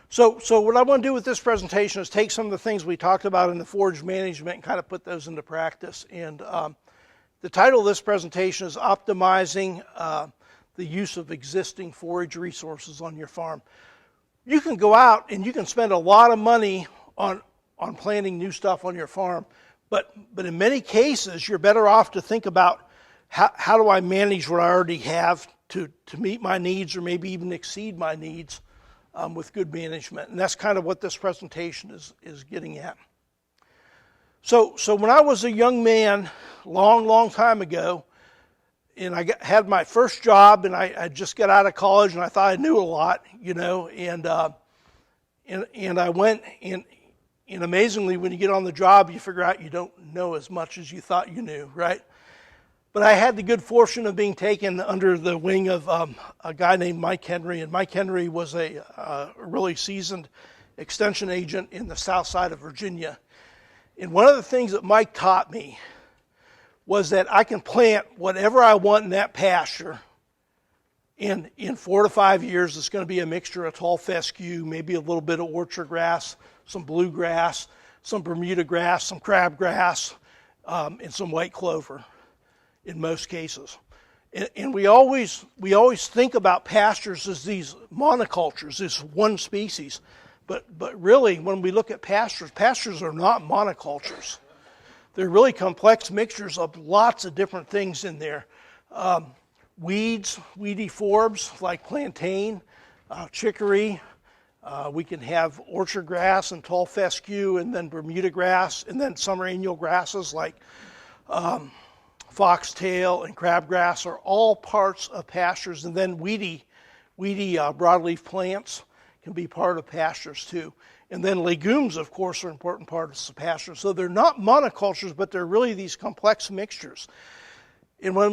So what I want to do with this presentation is take some of the things we talked about in the forage management and kind of put those into practice. And the title of this presentation is Optimizing the Use of Existing Forage Resources on Your Farm. You can go out and you can spend a lot of money on planting new stuff on your farm, but in many cases you're better off to think about how do I manage what I already have to meet my needs or maybe even exceed my needs with good management. And that's kind of what this presentation is getting at. So when I was a young man, long time ago, and I had my first job, and I just got out of college, and I thought I knew a lot, and I went, and amazingly, when you get on the job, you figure out you don't know as much as you thought you knew, right? But I had the good fortune of being taken under the wing of a guy named Mike Henry, and Mike Henry was a really seasoned extension agent in the south side of Virginia. And one of the things that Mike taught me was that I can plant whatever I want in that pasture. In 4 to 5 years, it's going to be a mixture of tall fescue, maybe a little bit of orchard grass, some bluegrass, some Bermuda grass, some crabgrass, and some white clover in most cases. And we always think about pastures as these monocultures, this one species. But really, when we look at pastures are not monocultures. They're really complex mixtures of lots of different things in there. Weeds, weedy forbs like plantain, chicory. We can have orchard grass and tall fescue, and then Bermuda grass, and then summer annual grasses like foxtail and crabgrass are all parts of pastures. And then weedy broadleaf plants can be part of pastures too. And then legumes, of course, are important parts of pastures. So they're not monocultures, but they're really these complex mixtures. And when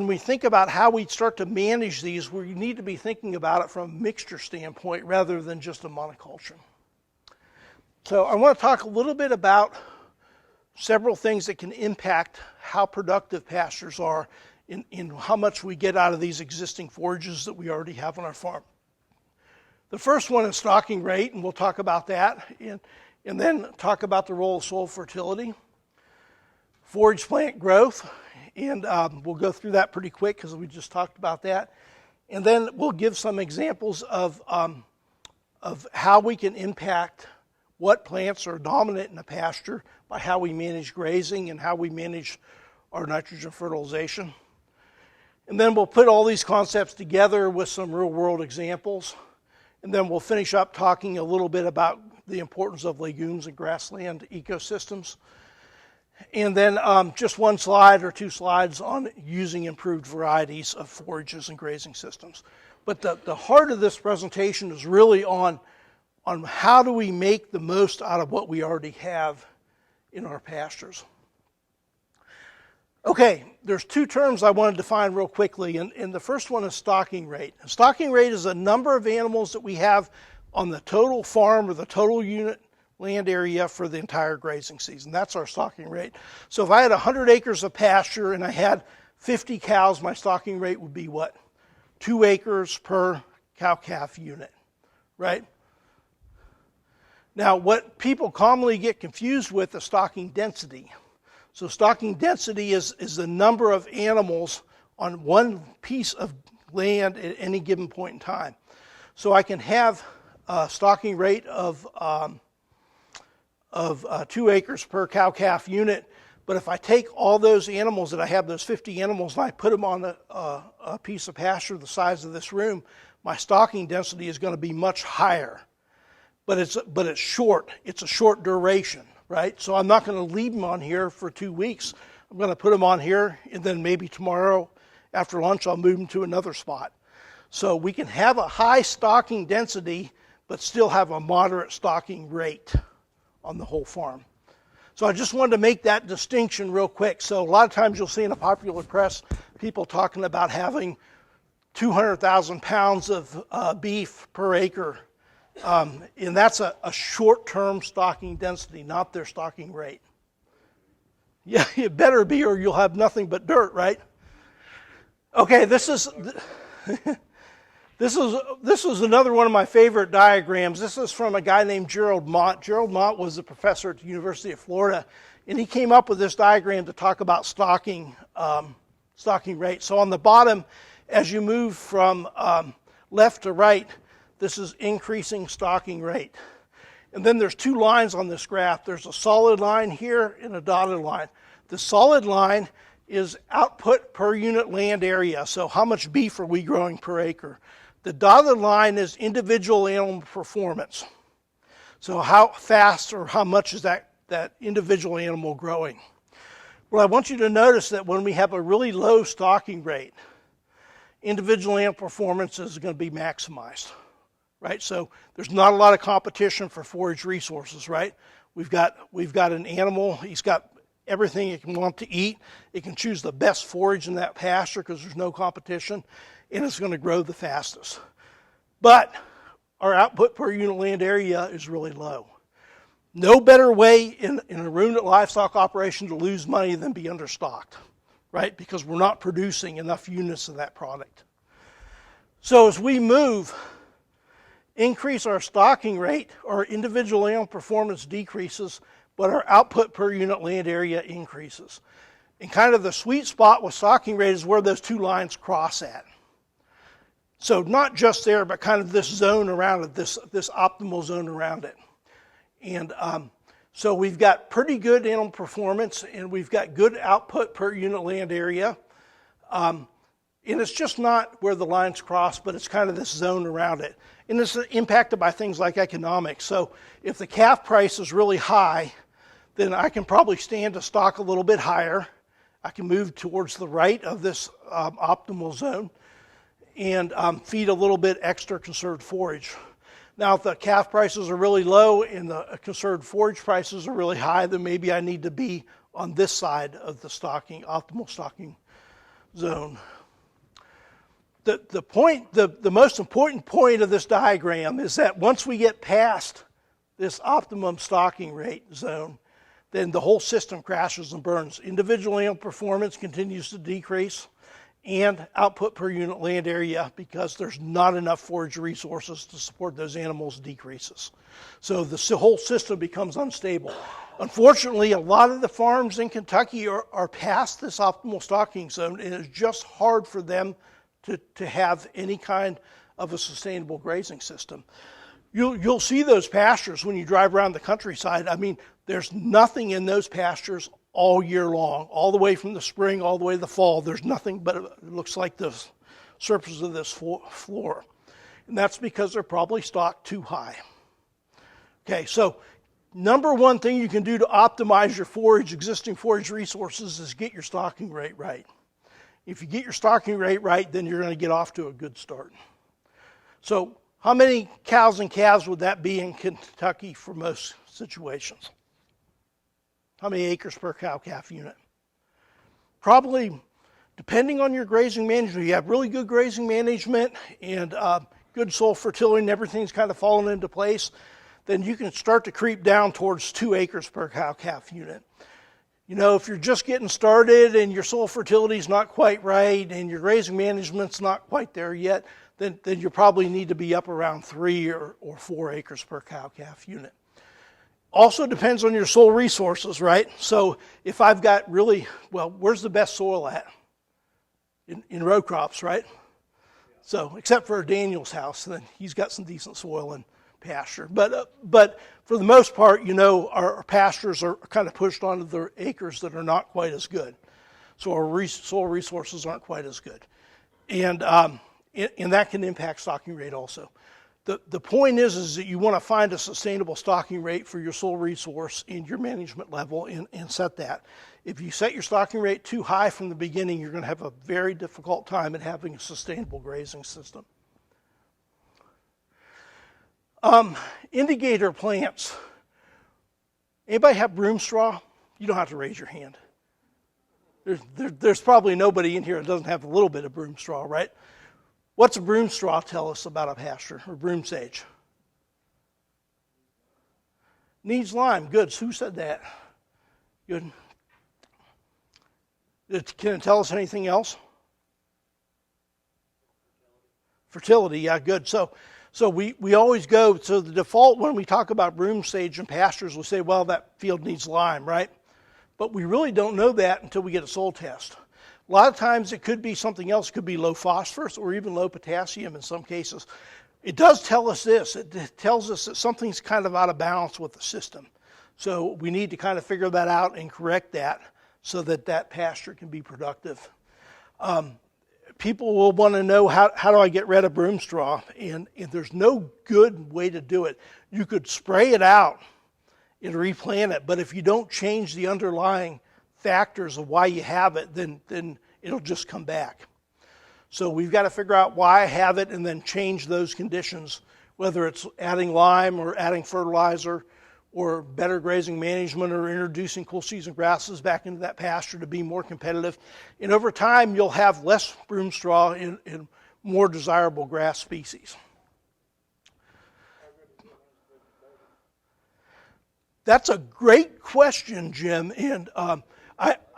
we think about how we start to manage these, we need to be thinking about it from a mixture standpoint rather than just a monoculture. So I want to talk a little bit about several things that can impact how productive pastures are in how much we get out of these existing forages that we already have on our farm. The first one is stocking rate, and we'll talk about that, and then talk about the role of soil fertility, forage plant growth, and we'll go through that pretty quick because we just talked about that. And then we'll give some examples of how we can impact what plants are dominant in a pasture by how we manage grazing and how we manage our nitrogen fertilization. And then we'll put all these concepts together with some real-world examples. And then we'll finish up talking a little bit about the importance of legumes and grassland ecosystems. And then just one slide or two slides on using improved varieties of forages and grazing systems. But the heart of this presentation is really on how do we make the most out of what we already have in our pastures. Okay, there's two terms I want to define real quickly, and the first one is stocking rate. Stocking rate is the number of animals that we have on the total farm or the total unit land area for the entire grazing season. That's our stocking rate. So if I had 100 acres of pasture and I had 50 cows, my stocking rate would be what? 2 acres per cow-calf unit, right? Now, what people commonly get confused with is stocking density. So stocking density is the number of animals on one piece of land at any given point in time. So I can have a stocking rate of 2 acres per cow-calf unit, but if I take all those animals that I have, those 50 animals, and I put them on a piece of pasture the size of this room, my stocking density is going to be much higher. But it's short. It's a short duration, right? So I'm not going to leave them on here for 2 weeks. I'm going to put them on here, and then maybe tomorrow after lunch I'll move them to another spot. So we can have a high stocking density, but still have a moderate stocking rate on the whole farm. So I just wanted to make that distinction real quick. So a lot of times you'll see in the popular press people talking about having 200,000 pounds of beef per acre. And that's a short-term stocking density, not their stocking rate. Yeah, it better be or you'll have nothing but dirt, right? Okay, this is This is another one of my favorite diagrams. This is from a guy named Gerald Mott. Gerald Mott was a professor at the University of Florida, and he came up with this diagram to talk about stocking rate. So on the bottom, as you move from left to right, this is increasing stocking rate. And then there's two lines on this graph. There's a solid line here and a dotted line. The solid line is output per unit land area. So how much beef are we growing per acre? The dotted line is individual animal performance. So how fast or how much is that individual animal growing? Well, I want you to notice that when we have a really low stocking rate, individual animal performance is going to be maximized, right? So there's not a lot of competition for forage resources, right? We've got an animal, he's got everything it can want to eat. It can choose the best forage in that pasture because there's no competition, and it's going to grow the fastest. But our output per unit land area is really low. No better way in a ruminant livestock operation to lose money than be understocked, right? Because we're not producing enough units of that product. So as we increase our stocking rate, our individual animal performance decreases, but our output per unit land area increases. And kind of the sweet spot with stocking rate is where those two lines cross at. So not just there, but kind of this zone around it, this optimal zone around it. And so we've got pretty good animal performance, and we've got good output per unit land area. And it's just not where the lines cross, but it's kind of this zone around it. And it's impacted by things like economics. So if the calf price is really high, then I can probably stand to stock a little bit higher. I can move towards the right of this optimal zone and feed a little bit extra conserved forage. Now, if the calf prices are really low and the conserved forage prices are really high, then maybe I need to be on this side of the optimal stocking zone. The most important point of this diagram is that once we get past this optimum stocking rate zone, then the whole system crashes and burns. Individual animal performance continues to decrease, and output per unit land area, because there's not enough forage resources to support those animals, decreases. So the whole system becomes unstable. Unfortunately, a lot of the farms in Kentucky are past this optimal stocking zone, and it's just hard for them to have any kind of a sustainable grazing system. You'll see those pastures when you drive around the countryside. I mean, there's nothing in those pastures all year long, all the way from the spring all the way to the fall. There's nothing but it looks like the surface of this floor. And that's because they're probably stocked too high. Okay, so number one thing you can do to optimize your existing forage resources is get your stocking rate right. If you get your stocking rate right, then you're going to get off to a good start. So how many cows and calves would that be in Kentucky for most situations? How many acres per cow-calf unit? Probably, depending on your grazing management, you have really good grazing management and good soil fertility and everything's kind of fallen into place, then you can start to creep down towards 2 acres per cow-calf unit. You know, if you're just getting started and your soil fertility is not quite right and your grazing management's not quite there yet, then you probably need to be up around 3 or 4 acres per cow-calf unit. Also depends on your soil resources, right? So if I've got where's the best soil at? In row crops, right? So except for Daniel's house, then he's got some decent soil and pasture. But for the most part, you know, our pastures are kind of pushed onto the acres that are not quite as good. So our soil resources aren't quite as good. And that can impact stocking rate also. The point is that you want to find a sustainable stocking rate for your soil resource and your management level and set that. If you set your stocking rate too high from the beginning, you're going to have a very difficult time at having a sustainable grazing system. Indicator plants. Anybody have broom straw? You don't have to raise your hand. There's probably nobody in here that doesn't have a little bit of broom straw, right? What's a broom straw tell us about a pasture, or broom sage? Needs lime. Good. Who said that? Good. Can it tell us anything else? Fertility, yeah, good. So we always go, so the default when we talk about broom sage and pastures, we say, well, that field needs lime, right? But we really don't know that until we get a soil test. A lot of times it could be something else. It could be low phosphorus or even low potassium in some cases. It does tell us this. It tells us that something's kind of out of balance with the system. So we need to kind of figure that out and correct that so that that pasture can be productive. People will want to know, how do I get rid of broom straw? And there's no good way to do it. You could spray it out and replant it, but if you don't change the underlying factors of why you have it, then it'll just come back. So we've got to figure out why I have it and then change those conditions, whether it's adding lime or adding fertilizer or better grazing management or introducing cool season grasses back into that pasture to be more competitive. And over time, you'll have less broom straw and more desirable grass species. That's a great question, Jim. And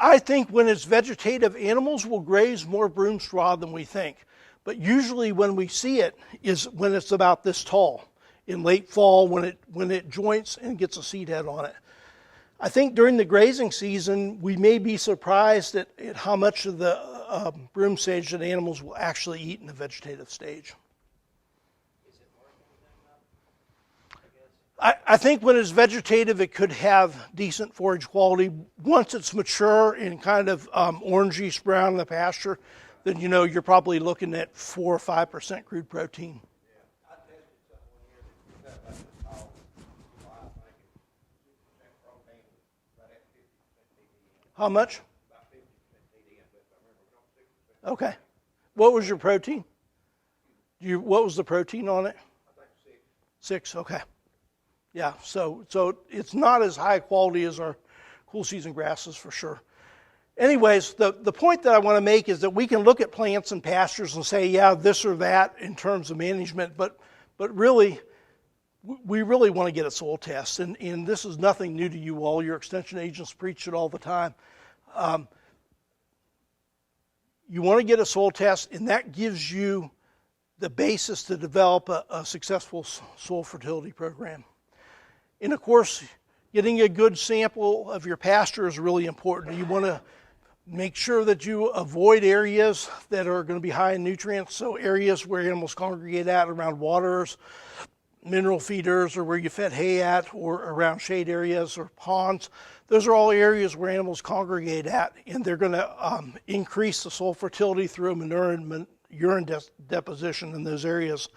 I think when it's vegetative, animals will graze more broom straw than we think. But usually when we see it is when it's about this tall. In late fall when it joints and gets a seed head on it. I think during the grazing season, we may be surprised at how much of the broom sage that animals will actually eat in the vegetative stage. I think when it's vegetative, it could have decent forage quality. Once it's mature and kind of orangish brown in the pasture, then you know you're probably looking at 4 or 5% crude protein. How much? Okay. What was your protein? What was the protein on it? 6. Okay. Yeah. So it's not as high quality as our cool season grasses for sure. Anyways, the point that I want to make is that we can look at plants and pastures and say, yeah, this or that in terms of management, but really, we really want to get a soil test, and this is nothing new to you all. Your extension agents preach it all the time. You want to get a soil test, and that gives you the basis to develop a successful soil fertility program. And of course, getting a good sample of your pasture is really important. You want to make sure that you avoid areas that are going to be high in nutrients, so areas where animals congregate at around waters, mineral feeders, or where you fed hay at, or around shade areas or ponds. Those are all areas where animals congregate at, and they're going to increase the soil fertility through urine deposition in those areas.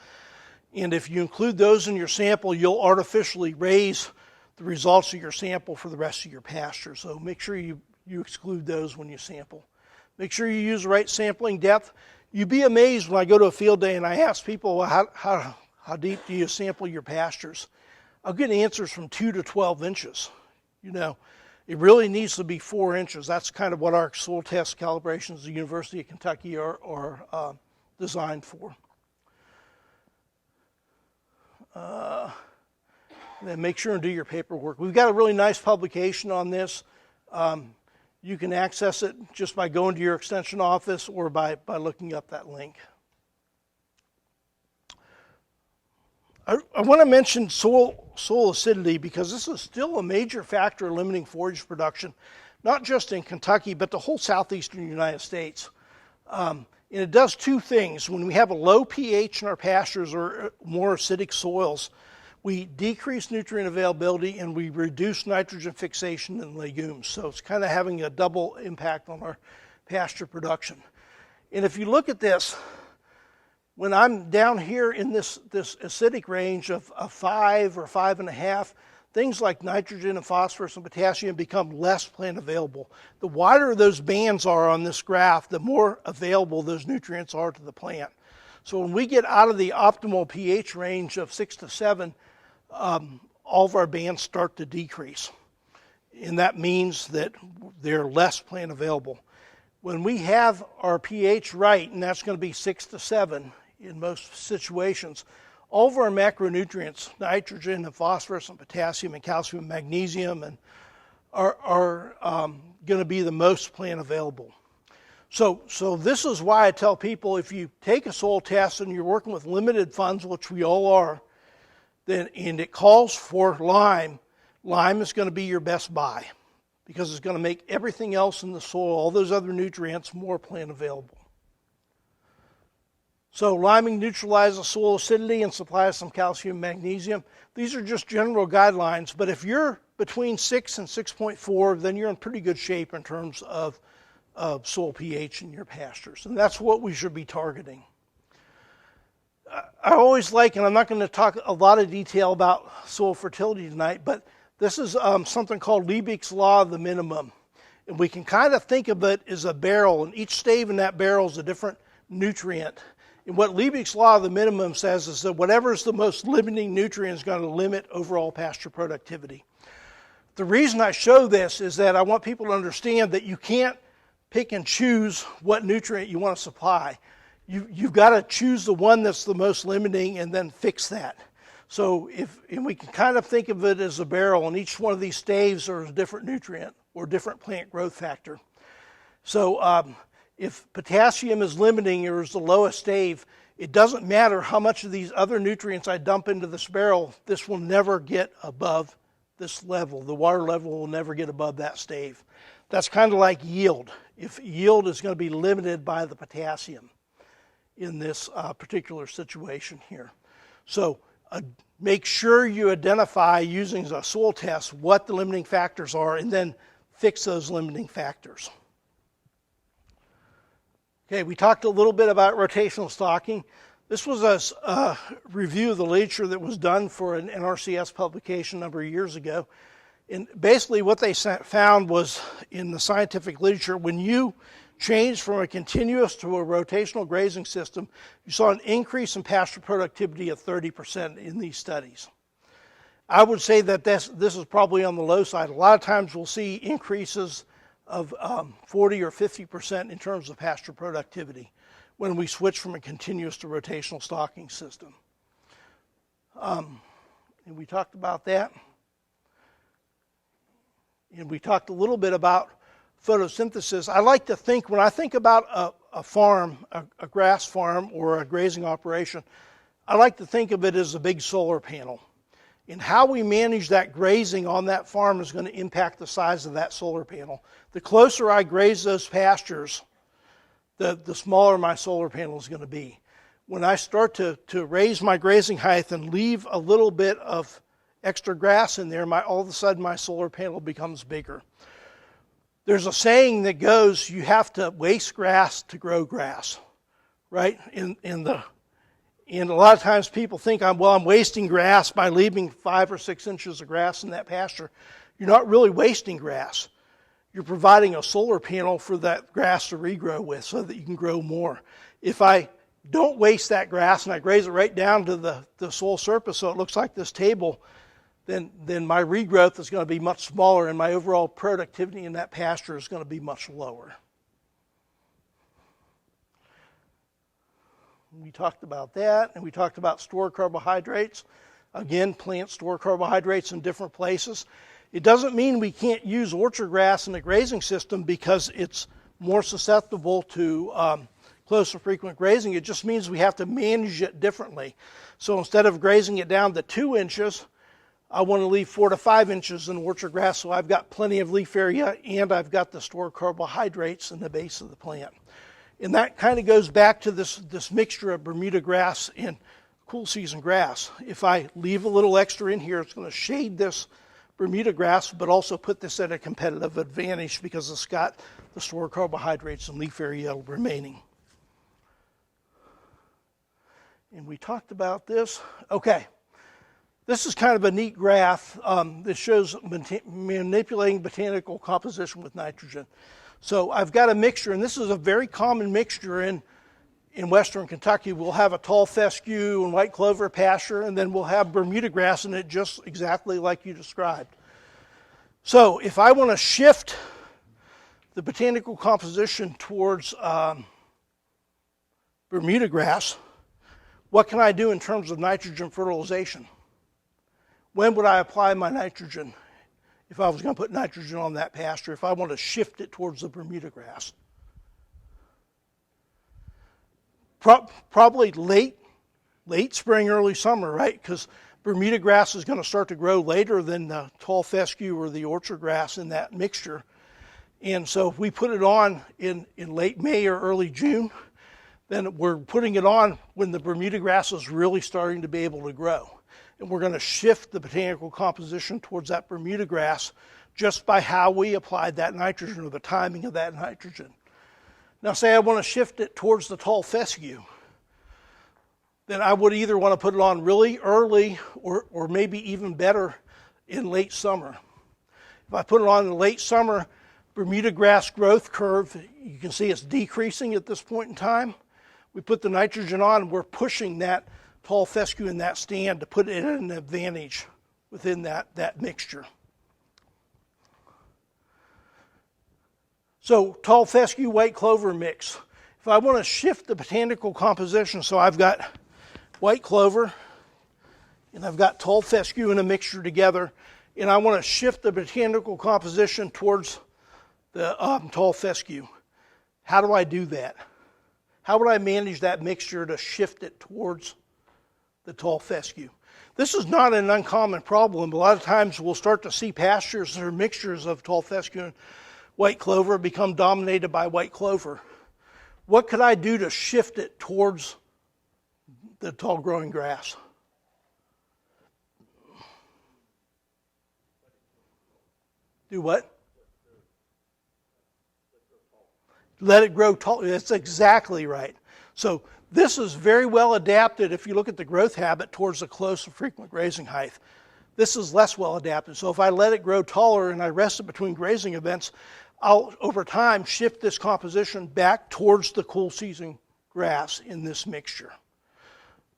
And if you include those in your sample, you'll artificially raise the results of your sample for the rest of your pasture. So make sure you exclude those when you sample. Make sure you use the right sampling depth. You'd be amazed when I go to a field day and I ask people, well, how deep do you sample your pastures? I'll get answers from 2 to 12 inches. You know, it really needs to be 4 inches. That's kind of what our soil test calibrations at the University of Kentucky are designed for. Then make sure and do your paperwork. We've got a really nice publication on this. You can access it just by going to your extension office or by looking up that link. I want to mention soil acidity because this is still a major factor limiting forage production, not just in Kentucky, but the whole southeastern United States. And it does two things. When we have a low pH in our pastures or more acidic soils, we decrease nutrient availability and we reduce nitrogen fixation in legumes. So it's kind of having a double impact on our pasture production. And if you look at this, when I'm down here in this acidic range of 5 or 5.5, things like nitrogen and phosphorus and potassium become less plant available. The wider those bands are on this graph, the more available those nutrients are to the plant. So when we get out of the optimal pH range of 6 to 7, all of our bands start to decrease. And that means that they're less plant available. When we have our pH right, and that's going to be 6 to 7 in most situations, all of our macronutrients, nitrogen and phosphorus and potassium and calcium and magnesium, are going to be the most plant available. So this is why I tell people, if you take a soil test and you're working with limited funds, which we all are, and it calls for lime, lime is going to be your best buy because it's going to make everything else in the soil, all those other nutrients, more plant available. So liming neutralizes soil acidity and supplies some calcium and magnesium. These are just general guidelines, but if you're between 6 and 6.4, then you're in pretty good shape in terms of soil pH in your pastures, and that's what we should be targeting. I always like, and I'm not going to talk a lot of detail about soil fertility tonight, but this is something called Liebig's Law of the Minimum. And we can kind of think of it as a barrel, and each stave in that barrel is a different nutrient. And what Liebig's Law of the Minimum says is that whatever is the most limiting nutrient is going to limit overall pasture productivity. The reason I show this is that I want people to understand that you can't pick and choose what nutrient you want to supply. You've got to choose the one that's the most limiting and then fix that. So and we can kind of think of it as a barrel, and each one of these staves are a different nutrient or different plant growth factor. So if potassium is limiting or is the lowest stave, it doesn't matter how much of these other nutrients I dump into this barrel, this will never get above this level. The water level will never get above that stave. That's kind of like yield. If yield is going to be limited by the potassium in this particular situation here. So make sure you identify using a soil test what the limiting factors are and then fix those limiting factors. Okay, we talked a little bit about rotational stocking. This was a review of the literature that was done for an NRCS publication a number of years ago. And basically what they found was in the scientific literature, when you change from a continuous to a rotational grazing system, you saw an increase in pasture productivity of 30% in these studies. I would say that this is probably on the low side. A lot of times we'll see increases of 40 or 50% in terms of pasture productivity when we switch from a continuous to rotational stocking system. And we talked about that. And we talked a little bit about photosynthesis. I like to think, when I think about a farm, a grass farm or a grazing operation, I like to think of it as a big solar panel. And how we manage that grazing on that farm is going to impact the size of that solar panel. The closer I graze those pastures, the smaller my solar panel is going to be. When I start to raise my grazing height and leave a little bit of extra grass in there, all of a sudden my solar panel becomes bigger. There's a saying that goes, you have to waste grass to grow grass, right? And a lot of times people think, I'm wasting grass by leaving 5 or 6 inches of grass in that pasture. You're not really wasting grass. You're providing a solar panel for that grass to regrow with so that you can grow more. If I don't waste that grass and I graze it right down to the soil surface so it looks like this table, then my regrowth is going to be much smaller and my overall productivity in that pasture is going to be much lower. We talked about that, and we talked about stored carbohydrates. Again, plants store carbohydrates in different places. It doesn't mean we can't use orchard grass in the grazing system because it's more susceptible to close and frequent grazing. It just means we have to manage it differently. So instead of grazing it down to 2 inches, I want to leave 4 to 5 inches in orchard grass so I've got plenty of leaf area and I've got the stored carbohydrates in the base of the plant. And that kind of goes back to this mixture of Bermuda grass and cool season grass. If I leave a little extra in here, it's going to shade this Bermuda grass, but also put this at a competitive advantage because it's got the stored carbohydrates and leaf area remaining. And we talked about this. Okay. This is kind of a neat graph that shows manipulating botanical composition with nitrogen. So I've got a mixture, and this is a very common mixture in western Kentucky. We'll have a tall fescue and white clover pasture, and then we'll have Bermuda grass in it just exactly like you described. So if I want to shift the botanical composition towards Bermuda grass, what can I do in terms of nitrogen fertilization? When would I apply my nitrogen if I was going to put nitrogen on that pasture, if I want to shift it towards the Bermuda grass? Probably late spring, early summer, right? Because Bermuda grass is going to start to grow later than the tall fescue or the orchard grass in that mixture. And so if we put it on in late May or early June, then we're putting it on when the Bermuda grass is really starting to be able to grow. And we're going to shift the botanical composition towards that Bermuda grass just by how we applied that nitrogen or the timing of that nitrogen. Now say I want to shift it towards the tall fescue. Then I would either want to put it on really early or maybe even better in late summer. If I put it on in late summer, Bermuda grass growth curve, you can see it's decreasing at this point in time. We put the nitrogen on and we're pushing that tall fescue in that stand to put it at an advantage within that mixture. So tall fescue, white clover mix. If I want to shift the botanical composition, so I've got white clover and I've got tall fescue in a mixture together, and I want to shift the botanical composition towards the tall fescue. How do I do that? How would I manage that mixture to shift it towards the tall fescue? This is not an uncommon problem. A lot of times we'll start to see pastures or mixtures of tall fescue and white clover become dominated by white clover. What could I do to shift it towards the tall growing grass? Do what? Let it grow tall. That's exactly right. So this is very well adapted if you look at the growth habit towards the close and frequent grazing height. This is less well adapted. So if I let it grow taller and I rest it between grazing events, I'll over time shift this composition back towards the cool season grass in this mixture.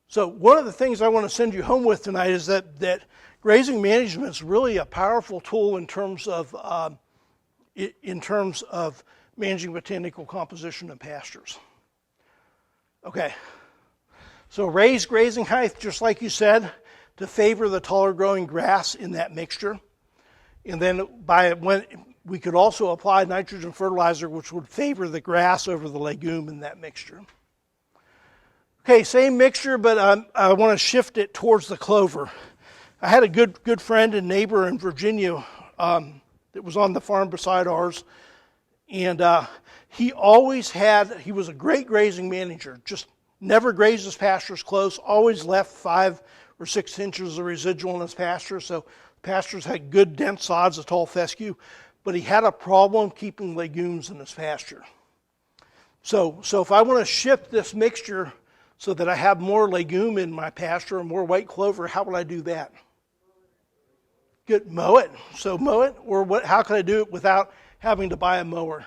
So one of the things I want to send you home with tonight is that grazing management is really a powerful tool in terms of managing botanical composition in pastures. Okay, so raise grazing height, just like you said, to favor the taller growing grass in that mixture. And then when we could also apply nitrogen fertilizer, which would favor the grass over the legume in that mixture. Okay, same mixture, but I want to shift it towards the clover. I had a good friend and neighbor in Virginia that was on the farm beside ours, and he was a great grazing manager, just never grazed his pastures close, always left 5 or 6 inches of residual in his pasture, so pastures had good dense sods of tall fescue, but he had a problem keeping legumes in his pasture. So if I want to shift this mixture so that I have more legume in my pasture and more white clover, how would I do that? Good, mow it. So mow it, or how can I do it without having to buy a mower?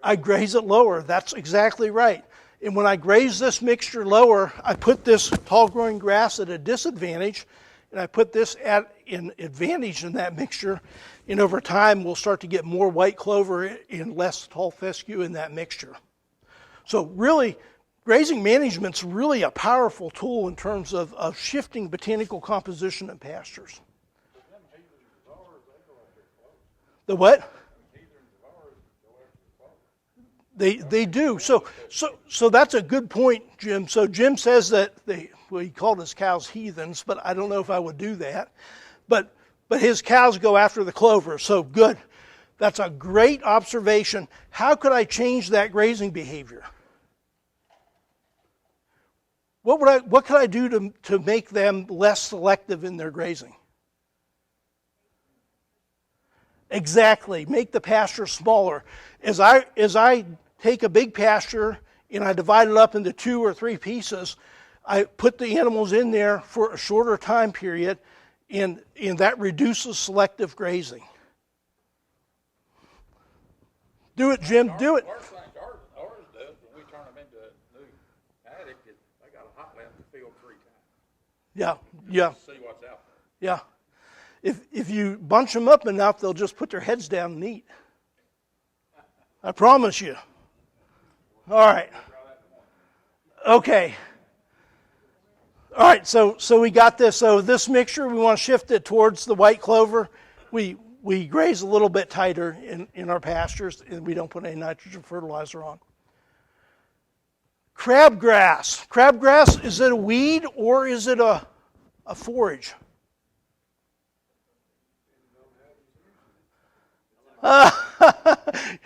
I graze it lower. That's exactly right. And when I graze this mixture lower, I put this tall growing grass at a disadvantage, and I put this at an advantage in that mixture. And over time, we'll start to get more white clover and less tall fescue in that mixture. So really, grazing management's really a powerful tool in terms of shifting botanical composition in pastures. The what? They do. So that's a good point, Jim. So Jim says that he called his cows heathens, but I don't know if I would do that. But his cows go after the clover. So good. That's a great observation. How could I change that grazing behavior? What could I do to make them less selective in their grazing? Exactly. Make the pasture smaller. As I take a big pasture and I divide it up into 2 or 3 pieces, I put the animals in there for a shorter time period, and that reduces selective grazing. Do it, Jim. Do it. Ours does when we turn them into a new paddock. They got a hot lamp to field 3 times. Yeah. See what's out there. Yeah. If you bunch them up enough, they'll just put their heads down and eat. I promise you. All right. Okay. All right, so we got this. So this mixture, we want to shift it towards the white clover. We graze a little bit tighter in our pastures, and we don't put any nitrogen fertilizer on. Crabgrass. Crabgrass, is it a weed or is it a forage?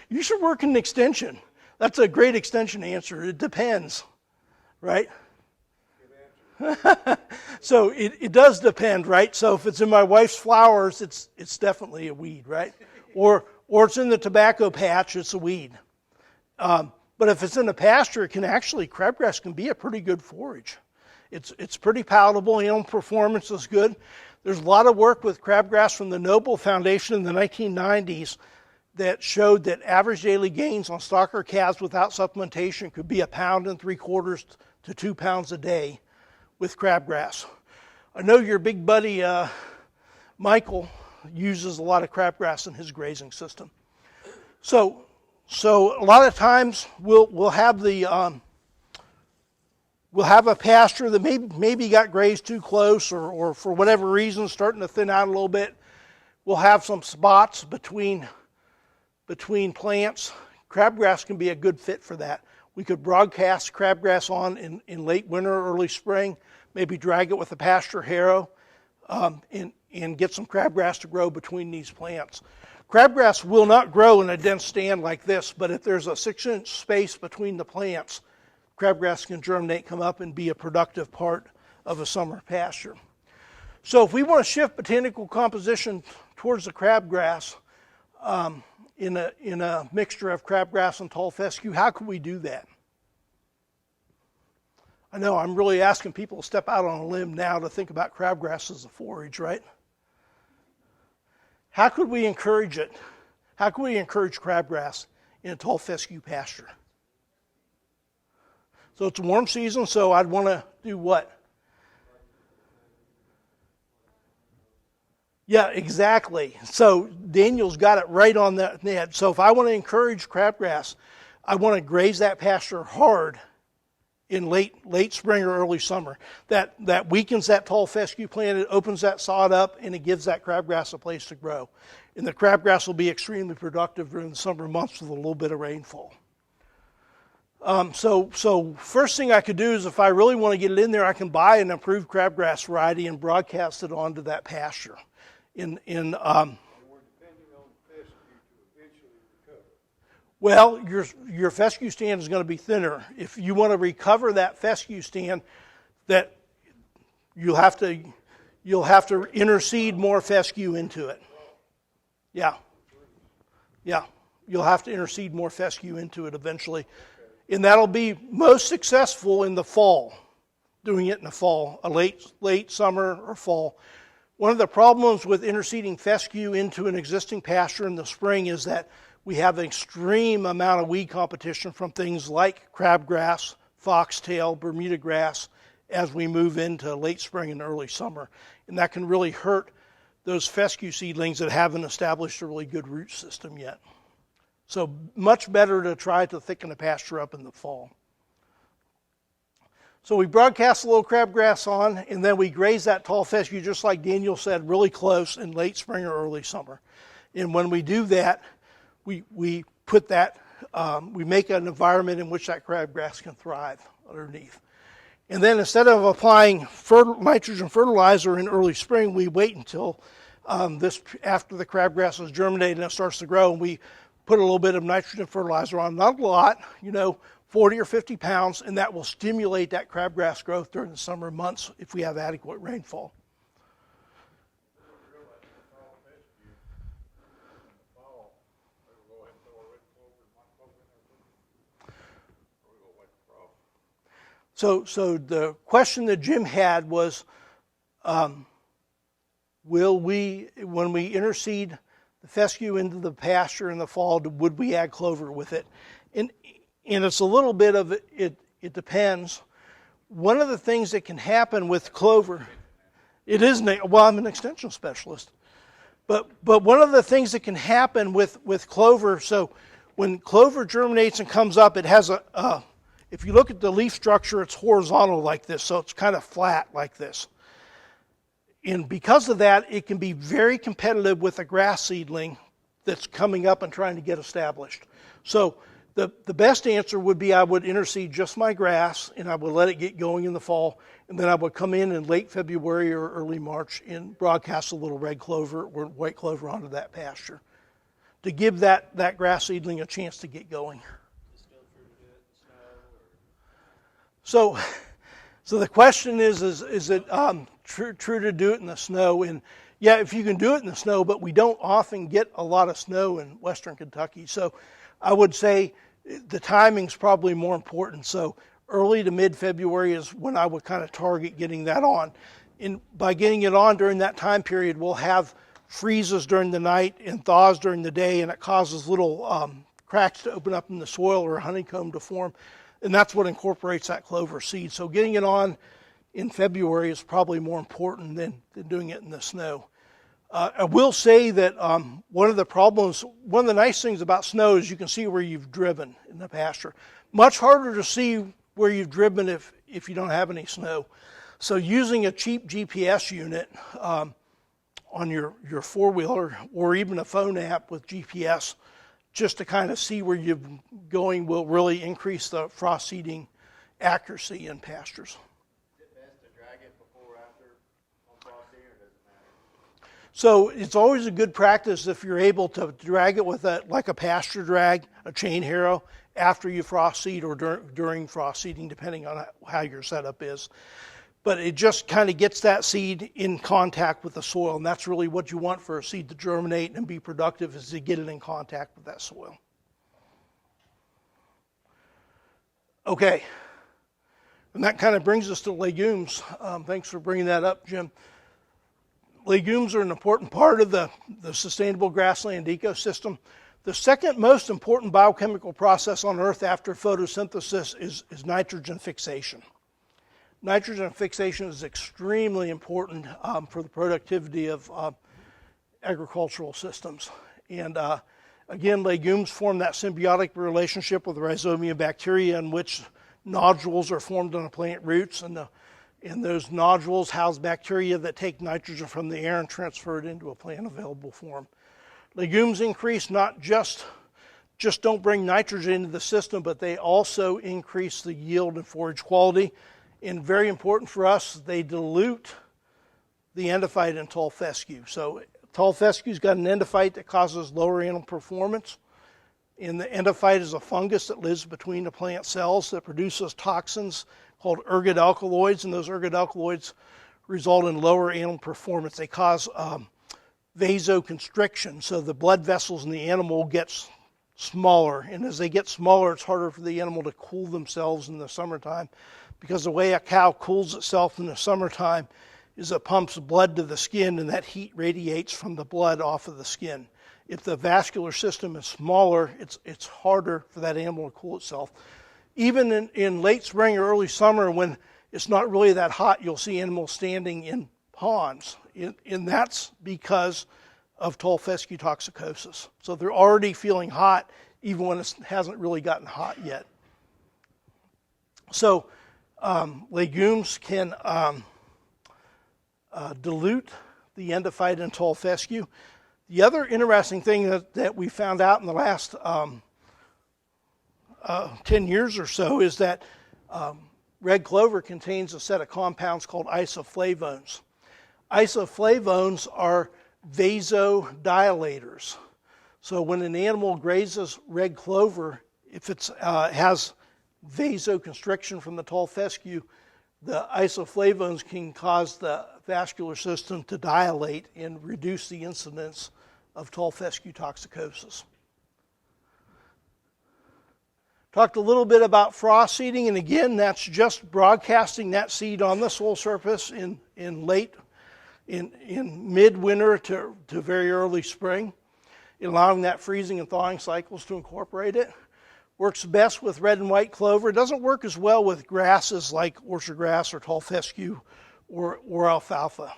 You should work in extension. That's a great extension answer. It depends, right? So it does depend, right? So if it's in my wife's flowers, it's definitely a weed, right? Or it's in the tobacco patch, it's a weed. But if it's in the pasture, crabgrass can be a pretty good forage. It's pretty palatable, performance is good. There's a lot of work with crabgrass from the Noble Foundation in the 1990s that showed that average daily gains on stocker calves without supplementation could be 1.75 pounds to 2 pounds a day with crabgrass. I know your big buddy Michael uses a lot of crabgrass in his grazing system. So a lot of times we'll have a pasture that maybe got grazed too close or for whatever reason starting to thin out a little bit. We'll have some spots between plants. Crabgrass can be a good fit for that. We could broadcast crabgrass on in late winter or early spring, maybe drag it with a pasture harrow and get some crabgrass to grow between these plants. Crabgrass will not grow in a dense stand like this, but if there's a 6-inch space between the plants, crabgrass can germinate, come up, and be a productive part of a summer pasture. So if we want to shift botanical composition towards the crabgrass in a mixture of crabgrass and tall fescue, how can we do that? I know I'm really asking people to step out on a limb now to think about crabgrass as a forage, right? How could we encourage it? How can we encourage crabgrass in a tall fescue pasture? So it's a warm season, so I'd want to do what? Yeah, exactly. So Daniel's got it right on the head. So if I want to encourage crabgrass, I want to graze that pasture hard in late spring or early summer. That weakens that tall fescue plant, it opens that sod up, and it gives that crabgrass a place to grow. And the crabgrass will be extremely productive during the summer months with a little bit of rainfall. So first thing I could do is if I really want to get it in there, I can buy an improved crabgrass variety and broadcast it onto that pasture. Well, your fescue stand is going to be thinner. If you want to recover that fescue stand, that you'll have to interseed more fescue into it. Yeah, you'll have to interseed more fescue into it eventually, and that'll be most successful in the fall. Doing it in the fall, a late summer or fall. One of the problems with interseeding fescue into an existing pasture in the spring is that we have an extreme amount of weed competition from things like crabgrass, foxtail, Bermuda grass as we move into late spring and early summer. And that can really hurt those fescue seedlings that haven't established a really good root system yet. So much better to try to thicken the pasture up in the fall. So we broadcast a little crabgrass on, and then we graze that tall fescue, just like Daniel said, really close in late spring or early summer. And when we do that, we put that, we make an environment in which that crabgrass can thrive underneath. And then instead of applying nitrogen fertilizer in early spring, we wait until after the crabgrass is germinated and it starts to grow, and we put a little bit of nitrogen fertilizer on, not a lot, 40 or 50 pounds, and that will stimulate that crabgrass growth during the summer months if we have adequate rainfall. So the question that Jim had was, when we interseed the fescue into the pasture in the fall, would we add clover with it? And it's a little bit of it depends. One of the things that can happen with clover, I'm an extension specialist, but one of the things that can happen with clover, so when clover germinates and comes up, it has if you look at the leaf structure, it's horizontal like this, so it's kind of flat like this. And because of that, it can be very competitive with a grass seedling that's coming up and trying to get established. So The best answer would be I would interseed just my grass, and I would let it get going in the fall, and then I would come in late February or early March and broadcast a little red clover or white clover onto that pasture to give that grass seedling a chance to get going. So the question is it true to do it in the snow? And yeah, if you can do it in the snow, but we don't often get a lot of snow in western Kentucky. So I would say the timing's probably more important. So early to mid-February is when I would kind of target getting that on. And by getting it on during that time period, we'll have freezes during the night and thaws during the day, and it causes little cracks to open up in the soil or a honeycomb to form. And that's what incorporates that clover seed. So getting it on in February is probably more important than doing it in the snow. I will say that one of the nice things about snow is you can see where you've driven in the pasture. Much harder to see where you've driven if you don't have any snow. So using a cheap GPS unit on your four-wheeler or even a phone app with GPS just to kind of see where you're going will really increase the frost seeding accuracy in pastures. Is it best to drag it before or after on frost seeding, or does it matter? So it's always a good practice if you're able to drag it with like a pasture drag, a chain harrow, after you frost seed or during frost seeding, depending on how your setup is. But it just kind of gets that seed in contact with the soil, and that's really what you want for a seed to germinate and be productive, is to get it in contact with that soil. Okay, and that kind of brings us to legumes. Thanks for bringing that up, Jim. Legumes are an important part of the sustainable grassland ecosystem. The second most important biochemical process on Earth after photosynthesis is nitrogen fixation. Nitrogen fixation is extremely important for the productivity of agricultural systems. And again, legumes form that symbiotic relationship with rhizomia bacteria in which nodules are formed on the plant roots, and those nodules house bacteria that take nitrogen from the air and transfer it into a plant available form. Legumes increase not just don't bring nitrogen into the system, but they also increase the yield and forage quality. And very important for us, they dilute the endophyte in tall fescue. So tall fescue's got an endophyte that causes lower animal performance. And the endophyte is a fungus that lives between the plant cells that produces toxins called ergot alkaloids, and those ergot alkaloids result in lower animal performance. They cause vasoconstriction, so the blood vessels in the animal gets smaller, and as they get smaller, it's harder for the animal to cool themselves in the summertime, because the way a cow cools itself in the summertime is it pumps blood to the skin, and that heat radiates from the blood off of the skin. If the vascular system is smaller, it's harder for that animal to cool itself. Even in late spring or early summer, when it's not really that hot, you'll see animals standing in ponds, and that's because of tall fescue toxicosis. So they're already feeling hot even when it hasn't really gotten hot yet. So legumes can dilute the endophyte in tall fescue. The other interesting thing that we found out in the last 10 years or so is that red clover contains a set of compounds called isoflavones. Isoflavones are vasodilators. So when an animal grazes red clover, if it has vasoconstriction from the tall fescue, the isoflavones can cause the vascular system to dilate and reduce the incidence of tall fescue toxicosis. Talked a little bit about frost seeding, and again, that's just broadcasting that seed on the soil surface in midwinter to very early spring, allowing that freezing and thawing cycles to incorporate it. Works best with red and white clover. It doesn't work as well with grasses like orchard grass or tall fescue or alfalfa.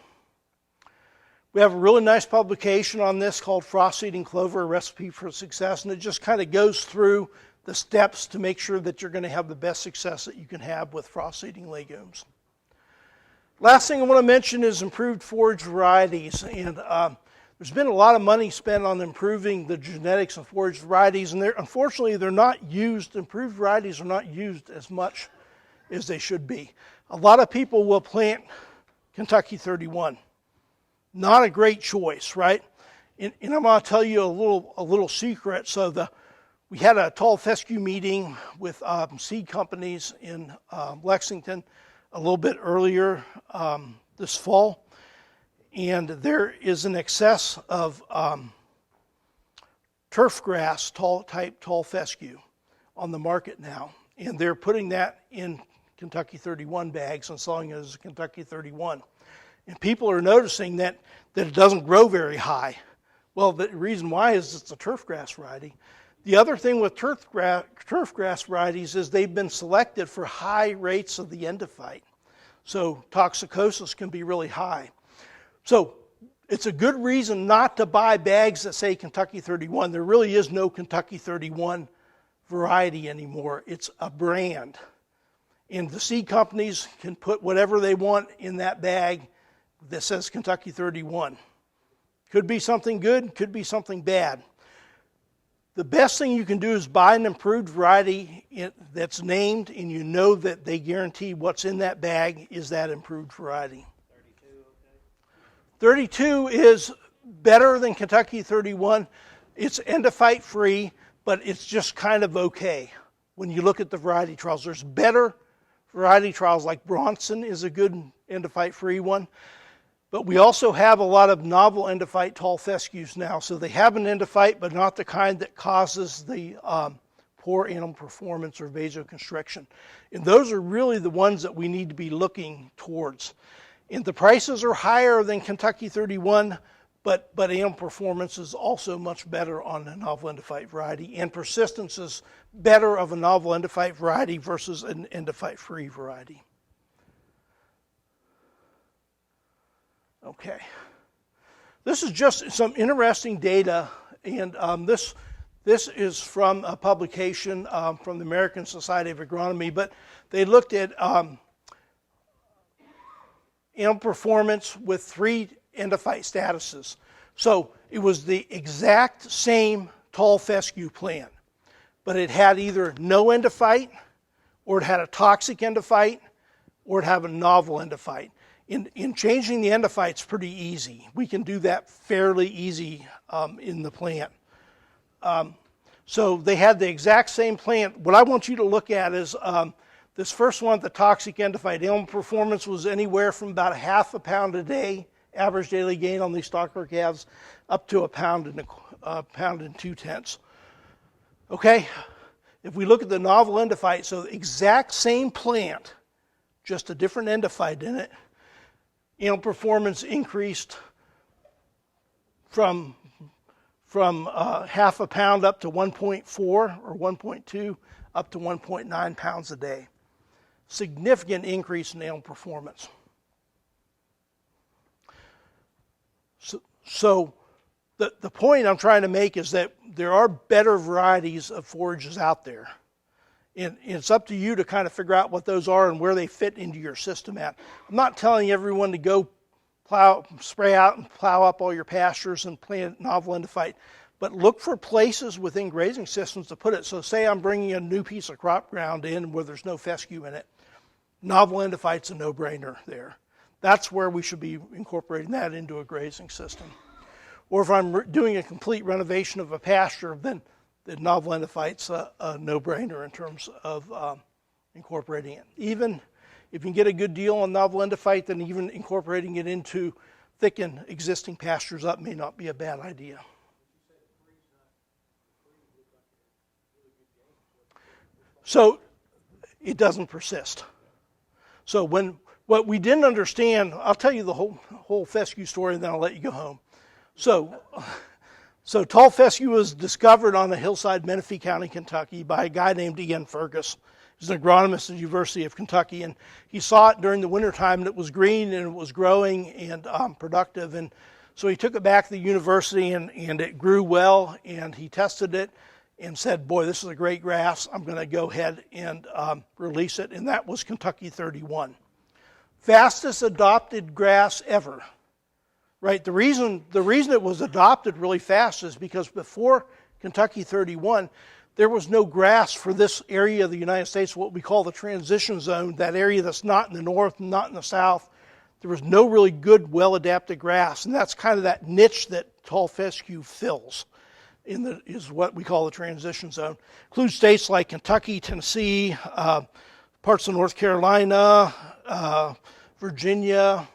We have a really nice publication on this called Frost Seeding Clover, a Recipe for Success, and it just kind of goes through the steps to make sure that you're going to have the best success that you can have with frost seeding legumes. Last thing I want to mention is improved forage varieties, and There's been a lot of money spent on improving the genetics of forage varieties, and unfortunately they're not used, improved varieties are not used as much as they should be. A lot of people will plant Kentucky 31. Not a great choice, right? And I'm going to tell you a little secret. So we had a tall fescue meeting with seed companies in Lexington a little bit earlier this fall, and there is an excess of turfgrass tall fescue on the market now, and they're putting that in Kentucky 31 bags and selling it as a Kentucky 31. And people are noticing that it doesn't grow very high. Well, the reason why is it's a turfgrass variety. The other thing with turfgrass varieties is they've been selected for high rates of the endophyte. So toxicosis can be really high. So it's a good reason not to buy bags that say Kentucky 31. There really is no Kentucky 31 variety anymore. It's a brand. And the seed companies can put whatever they want in that bag that says Kentucky 31. Could be something good, could be something bad. The best thing you can do is buy an improved variety that's named, and you know that they guarantee what's in that bag is that improved variety. 32 is better than Kentucky 31. It's endophyte free, but it's just kind of okay when you look at the variety trials. There's better variety trials, like Bronson is a good endophyte free one. But we also have a lot of novel endophyte tall fescues now. So they have an endophyte, but not the kind that causes the poor animal performance or vasoconstriction. And those are really the ones that we need to be looking towards. And the prices are higher than Kentucky 31, but animal performance is also much better on a novel endophyte variety. And persistence is better of a novel endophyte variety versus an endophyte-free variety. Okay, this is just some interesting data, and this is from a publication from the American Society of Agronomy, but they looked at animal performance with 3 endophyte statuses. So it was the exact same tall fescue plant, but it had either no endophyte, or it had a toxic endophyte, or it had a novel endophyte. In changing the endophytes, pretty easy. We can do that fairly easy in the plant. So they had the exact same plant. What I want you to look at is this first one, the toxic endophyte. Animal performance was anywhere from about 1/2 pound a day, average daily gain on these stocker calves, up to a pound and 2/10. Okay, if we look at the novel endophyte, so the exact same plant, just a different endophyte in it, animal performance increased from 1/2 pound up to 1.4 or 1.2 up to 1.9 pounds a day. Significant increase in animal performance. So the point I'm trying to make is that there are better varieties of forages out there. And it's up to you to kind of figure out what those are and where they fit into your system at. I'm not telling everyone to go spray out and plow up all your pastures and plant novel endophyte, but look for places within grazing systems to put it. So say I'm bringing a new piece of crop ground in where there's no fescue in it. Novel endophyte's a no-brainer there. That's where we should be incorporating that into a grazing system. Or if I'm doing a complete renovation of a pasture, then the novel endophyte's a no-brainer in terms of incorporating it. Even if you can get a good deal on novel endophyte, then even incorporating it into thicken existing pastures up may not be a bad idea. So it doesn't persist. So what we didn't understand, I'll tell you the whole fescue story and then I'll let you go home. So tall fescue was discovered on a hillside, Menifee County, Kentucky, by a guy named E.N. Fergus. He's an agronomist at the University of Kentucky, and he saw it during the wintertime, and it was green, and it was growing and productive. And so he took it back to the university, and it grew well, and he tested it and said, boy, this is a great grass. I'm going to go ahead and release it, and that was Kentucky 31. Fastest adopted grass ever. Right. The reason it was adopted really fast is because before Kentucky 31, there was no grass for this area of the United States, what we call the transition zone, that area that's not in the north, not in the south. There was no really good, well-adapted grass, and that's kind of that niche that tall fescue fills is what we call the transition zone. Includes states like Kentucky, Tennessee, parts of North Carolina, Virginia,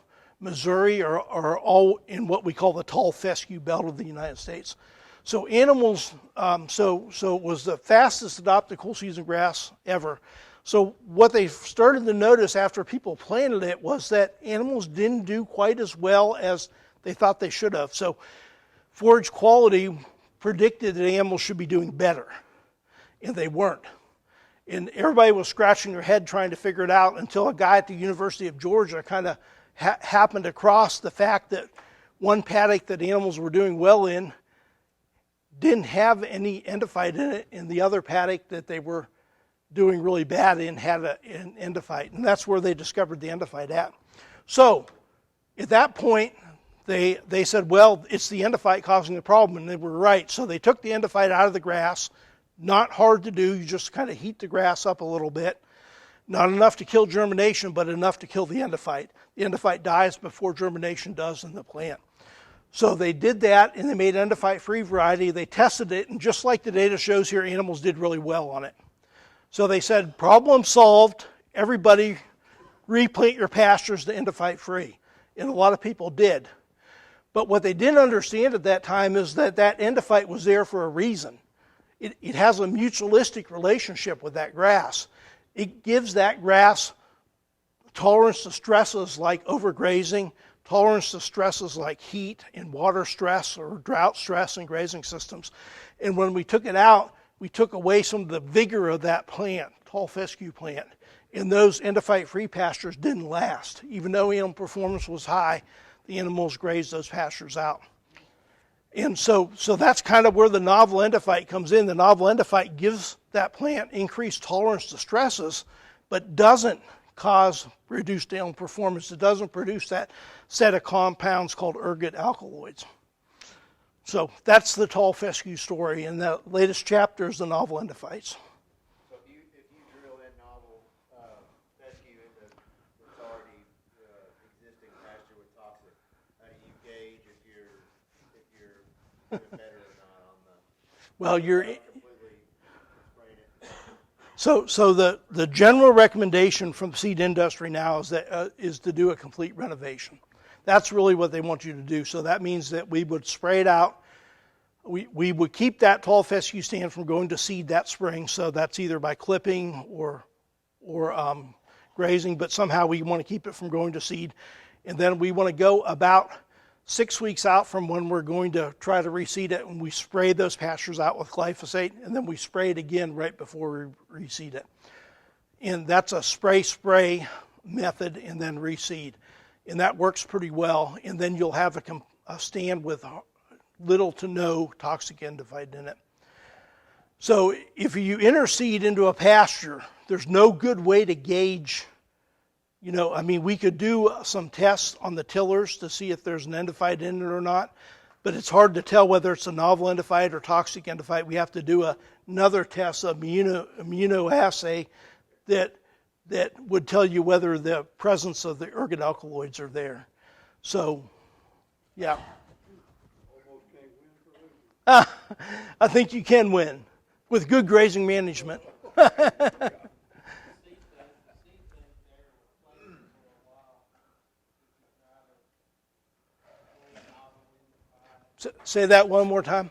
Missouri are all in what we call the tall fescue belt of the United States. So animals, so it was the fastest adopted cool season grass ever. So what they started to notice after people planted it was that animals didn't do quite as well as they thought they should have. So forage quality predicted that animals should be doing better, and they weren't. And everybody was scratching their head trying to figure it out until a guy at the University of Georgia kind of happened across the fact that one paddock that animals were doing well in didn't have any endophyte in it, and the other paddock that they were doing really bad in had an endophyte, and that's where they discovered the endophyte at. So at that point, they said, well, it's the endophyte causing the problem, and they were right. So they took the endophyte out of the grass. Not hard to do. You just kind of heat the grass up a little bit. Not enough to kill germination, but enough to kill the endophyte. The endophyte dies before germination does in the plant. So they did that, and they made an endophyte-free variety. They tested it, and just like the data shows here, animals did really well on it. So they said, problem solved. Everybody replant your pastures to endophyte-free. And a lot of people did. But what they didn't understand at that time is that that endophyte was there for a reason. It has a mutualistic relationship with that grass. It gives that grass tolerance to stresses like overgrazing, tolerance to stresses like heat and water stress or drought stress in grazing systems. And when we took it out, we took away some of the vigor of that plant, tall fescue plant. And those endophyte-free pastures didn't last. Even though animal performance was high, the animals grazed those pastures out. And so that's kind of where the novel endophyte comes in. The novel endophyte gives that plant increased tolerance to stresses, but doesn't cause reduced animal performance. It doesn't produce that set of compounds called ergot alkaloids. So that's the tall fescue story, and the latest chapter is the novel endophytes. So if you drill in novel fescue into what's already existing pasture with toxic, how do you gauge if you're doing better or not on the? Well, you're Completely spraying it. so the general recommendation from the seed industry now is to do a complete renovation. That's really what they want you to do. So that means that we would spray it out. We would keep that tall fescue stand from going to seed that spring. So that's either by clipping or grazing, but somehow we want to keep it from going to seed. And then we want to go about 6 weeks out from when we're going to try to reseed it, and we spray those pastures out with glyphosate, and then we spray it again right before we reseed it. And that's a spray method and then reseed. And that works pretty well. And then you'll have a stand with little to no toxic endophyte in it. So if you interseed into a pasture, there's no good way to gauge. We could do some tests on the tillers to see if there's an endophyte in it or not, but it's hard to tell whether it's a novel endophyte or toxic endophyte. We have to do another test, immunoassay, that would tell you whether the presence of the ergot alkaloids are there. So, yeah. I think you can win with good grazing management. Say that one more time.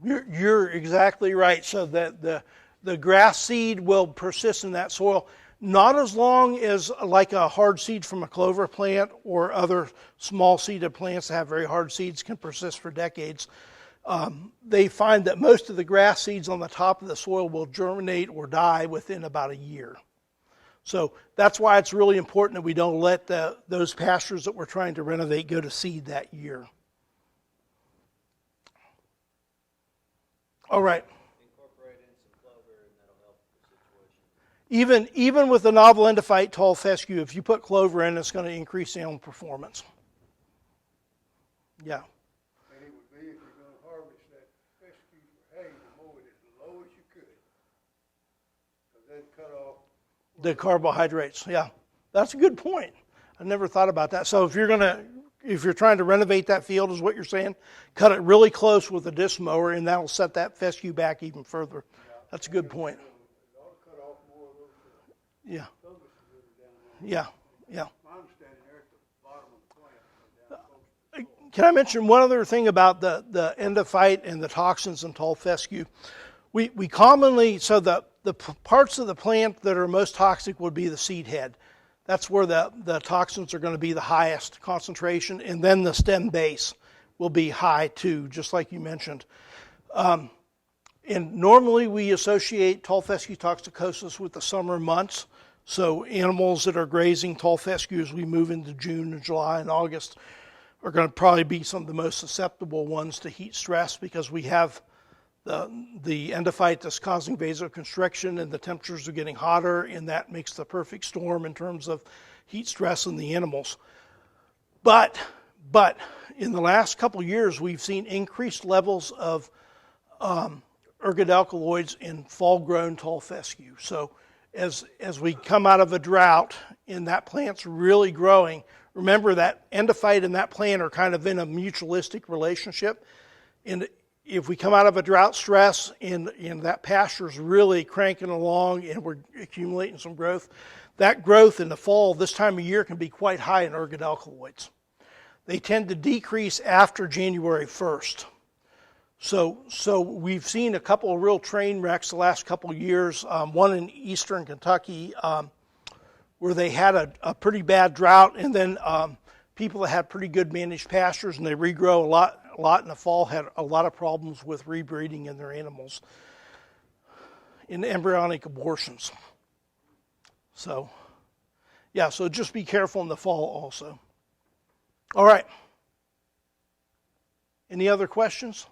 You're exactly right. So that the grass seed will persist in that soil, not as long as like a hard seed from a clover plant or other small seeded plants that have very hard seeds can persist for decades. They find that most of the grass seeds on the top of the soil will germinate or die within about a year. So that's why it's really important that we don't let those pastures that we're trying to renovate go to seed that year. All right. Incorporate in some clover, and that'll help the situation. Even with the novel endophyte tall fescue, if you put clover in, it's going to increase animal performance. Yeah. And it would be, if you're gonna harvest that fescue for hay, to mow it as low as you could. Cause then cut off. The carbohydrates. Yeah. That's a good point. I never thought about that. So if you're trying to renovate that field, is what you're saying, cut it really close with a disc mower, and that'll set that fescue back even further. That's a good point. It ought to cut off more of those Yeah. funguses that are down there. Yeah. Yeah. My understanding, they're at the bottom of the plant, and down close to the soil. Can I mention one other thing about the endophyte and the toxins in tall fescue? We commonly, so the parts of the plant that are most toxic would be the seed head. That's where the toxins are going to be the highest concentration, and then the stem base will be high too, just like you mentioned. And normally we associate tall fescue toxicosis with the summer months. So animals that are grazing tall fescue as we move into June and July and August are going to probably be some of the most susceptible ones to heat stress, because we have the endophyte that's causing vasoconstriction, and the temperatures are getting hotter, and that makes the perfect storm in terms of heat stress in the animals. But in the last couple of years, we've seen increased levels of ergodalkaloids in fall-grown tall fescue. So as we come out of a drought and that plant's really growing, remember that endophyte and that plant are kind of in a mutualistic relationship. And if we come out of a drought stress and that pasture's really cranking along and we're accumulating some growth, that growth in the fall this time of year can be quite high in ergodalkaloids. They tend to decrease after January 1st. So we've seen a couple of real train wrecks the last couple of years, one in eastern Kentucky where they had a pretty bad drought, and then people that had pretty good managed pastures and they regrow a lot in the fall had a lot of problems with rebreeding in their animals, in embryonic abortions. So, yeah, so just be careful in the fall also. All right. Any other questions?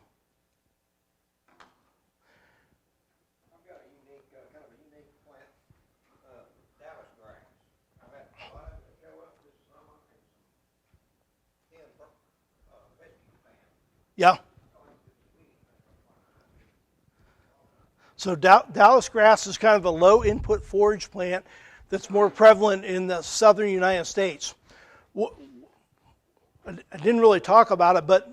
I've got a unique, kind of a unique plant, Dallas grass. I've had a lot of it show up this summer, and fescue fan. Yeah. So Dallas grass is kind of a low input forage plant that's more prevalent in the southern United States. I didn't really talk about it, but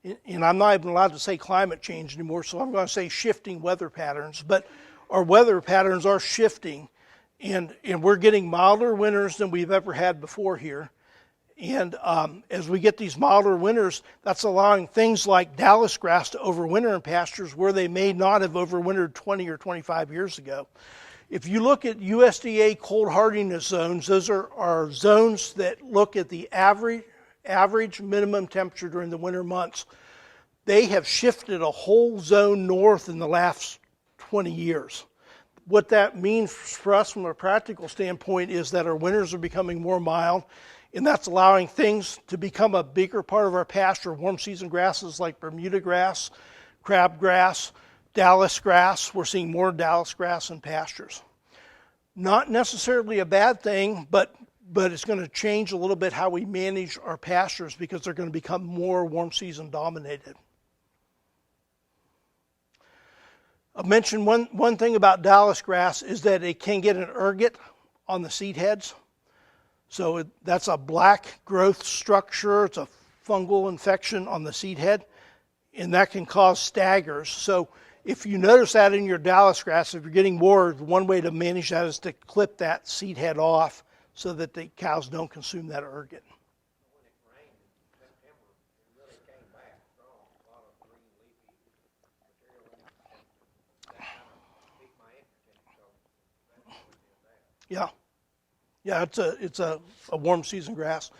and I'm not even allowed to say climate change anymore, so I'm going to say shifting weather patterns. But our weather patterns are shifting, and we're getting milder winters than we've ever had before here. And as we get these milder winters, that's allowing things like Dallas grass to overwinter in pastures where they may not have overwintered 20 or 25 years ago. If you look at USDA cold hardiness zones, those are zones that look at the average minimum temperature during the winter months. They have shifted a whole zone north in the last 20 years. What that means for us from a practical standpoint is that our winters are becoming more mild, and that's allowing things to become a bigger part of our pasture. Warm season grasses like Bermuda grass, crabgrass, Dallas grass. We're seeing more Dallas grass in pastures. Not necessarily a bad thing, but it's going to change a little bit how we manage our pastures because they're going to become more warm season dominated. I mentioned one thing about Dallas grass is that it can get an ergot on the seed heads. So that's a black growth structure. It's a fungal infection on the seed head, and that can cause staggers. So if you notice that in your Dallas grass, if you're getting bored, one way to manage that is to clip that seed head off so that the cows don't consume that ergot. When it rained in September, it really came back strong. A lot of green leafy material in it. That kind of piqued my interest in it, so that's what we did that. Yeah. Yeah, it's a warm season grass.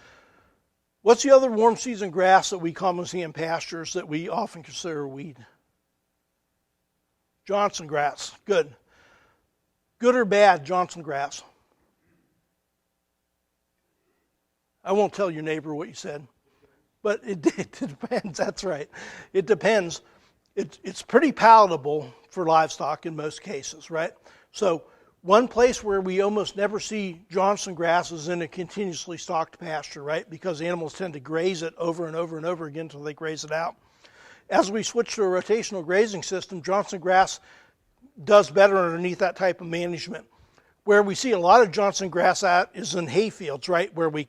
What's the other warm season grass that we commonly see in pastures that we often consider a weed? Johnson grass. Good. Good or bad Johnson grass? I won't tell your neighbor what you said, but it depends. That's right. It depends. it's pretty palatable for livestock in most cases, right? So one place where we almost never see Johnson grass is in a continuously stocked pasture, right? Because animals tend to graze it over and over and over again until they graze it out. As we switch to a rotational grazing system, Johnson grass does better underneath that type of management. Where we see a lot of Johnson grass at is in hay fields, right? Where we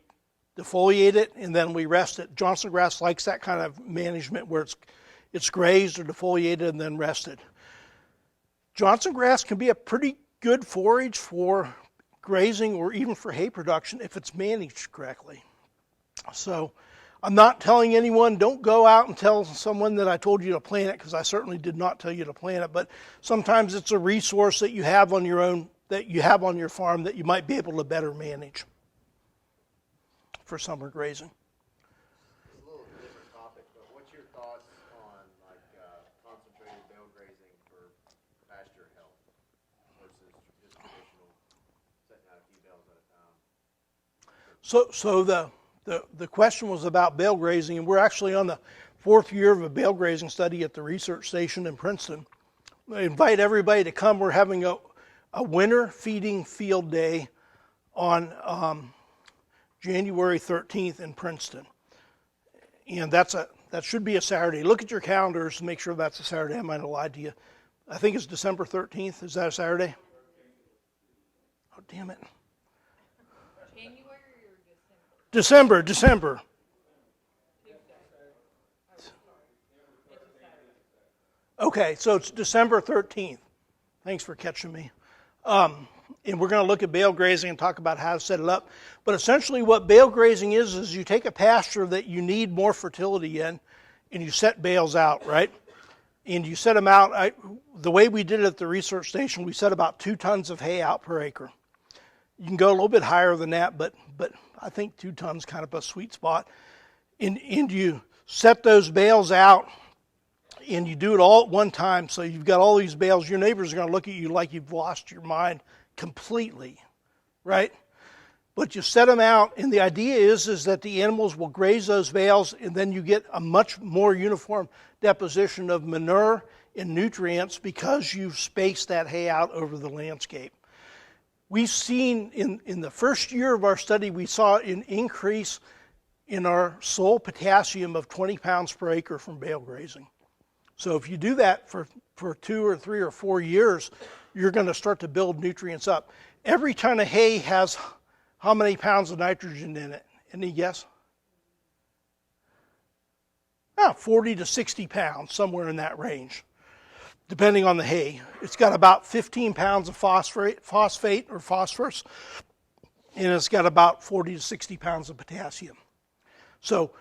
defoliate it and then we rest it. Johnson grass likes that kind of management where it's grazed or defoliated and then rested. Johnson grass can be a pretty good forage for grazing or even for hay production if it's managed correctly. So I'm not telling anyone, don't go out and tell someone that I told you to plant it, because I certainly did not tell you to plant it, but sometimes it's a resource that you have on your own, that you have on your farm that you might be able to better manage for summer grazing. It's a little different topic, but what's your thoughts on like concentrated bale grazing for pasture health versus just traditional setting out a few bales at a time? So the question was about bale grazing, and we're actually on the 4th year of a bale grazing study at the research station in Princeton. I invite everybody to come. We're having a winter feeding field day on January 13th in Princeton. And that should be a Saturday. Look at your calendars to make sure that's a Saturday. I might have lied to you. I think it's December 13th. Is that a Saturday? Oh, damn it. January or December? December. Okay, so it's December 13th. Thanks for catching me. And we're going to look at bale grazing and talk about how to set it up. But essentially what bale grazing is you take a pasture that you need more fertility in, and you set bales out, right? And you set them out, the way we did it at the research station, we set about 2 tons of hay out per acre. You can go a little bit higher than that, but I think 2 tons kind of a sweet spot. And you set those bales out, and you do it all at one time. So you've got all these bales. Your neighbors are going to look at you like you've lost your mind completely, right? But you set them out, and the idea is that the animals will graze those bales, and then you get a much more uniform deposition of manure and nutrients because you've spaced that hay out over the landscape. We've seen in the first year of our study, we saw an increase in our soil potassium of 20 pounds per acre from bale grazing. So if you do that for 2 or 3 or 4 years, you're going to start to build nutrients up. Every ton of hay has how many pounds of nitrogen in it? Any guess? 40 to 60 pounds, somewhere in that range, depending on the hay. It's got about 15 pounds of phosphate or phosphorus, and it's got about 40 to 60 pounds of potassium. So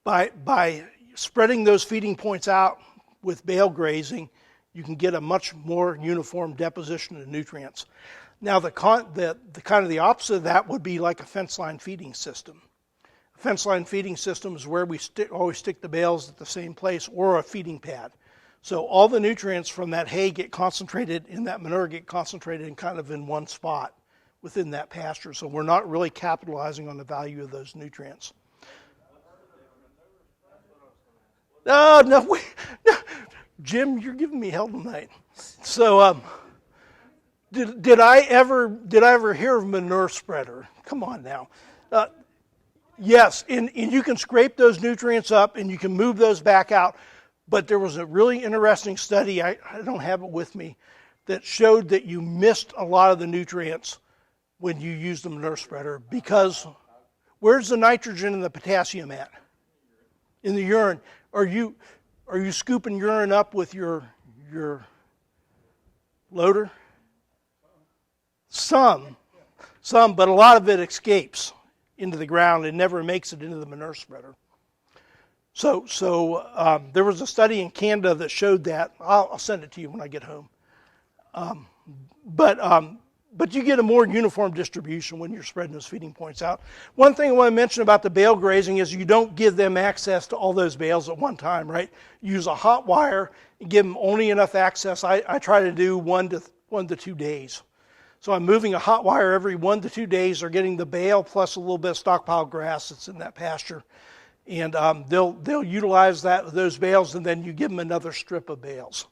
by spreading those feeding points out with bale grazing, you can get a much more uniform deposition of nutrients. Now the kind of the opposite of that would be like a fence line feeding system. A fence line feeding system is where we always stick the bales at the same place, or a feeding pad. So all the nutrients from that hay get concentrated, and that manure get concentrated in one spot within that pasture. So we're not really capitalizing on the value of those nutrients. No, Jim, you're giving me hell tonight. So, did I ever hear of manure spreader? Come on now. Yes, and you can scrape those nutrients up and you can move those back out. But there was a really interesting study, I don't have it with me, that showed that you missed a lot of the nutrients when you used the manure spreader, because where's the nitrogen and the potassium at? In the urine. Are you scooping urine up with your loader? Some, but a lot of it escapes into the ground and never makes it into the manure spreader. So there was a study in Canada that showed that. I'll send it to you when I get home. But you get a more uniform distribution when you're spreading those feeding points out. One thing I want to mention about the bale grazing is you don't give them access to all those bales at one time, right? Use a hot wire and give them only enough access. I try to do 1 to 2 days. So I'm moving a hot wire every 1 to 2 days, or getting the bale plus a little bit of stockpile grass that's in that pasture. And they'll utilize those bales, and then you give them another strip of bales.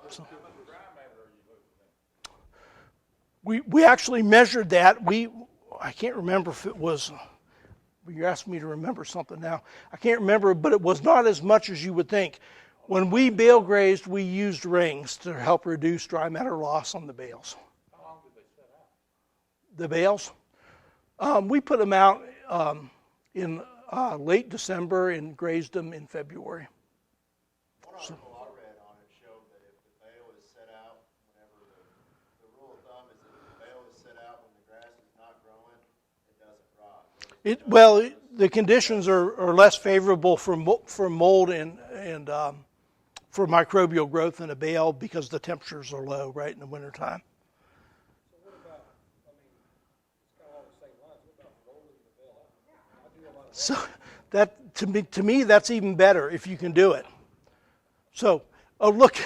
So, we actually measured that. I can't remember if it was. You're asking me to remember something now. I can't remember, but it was not as much as you would think. When we bale grazed, we used rings to help reduce dry matter loss on the bales. How long did they set out? The bales, we put them out in late December and grazed them in February. One article I read on it showed that if the bale is set out, whenever the rule of thumb is that if the bale is set out when the grass is not growing, it doesn't rot. The conditions are less favorable for mold and for microbial growth in a bale because the temperatures are low right in the wintertime. So what about, I mean, it's kind of along the same lines, what about rolling the bale out? I do a lot of So that to me that's even better if you can do it. So look,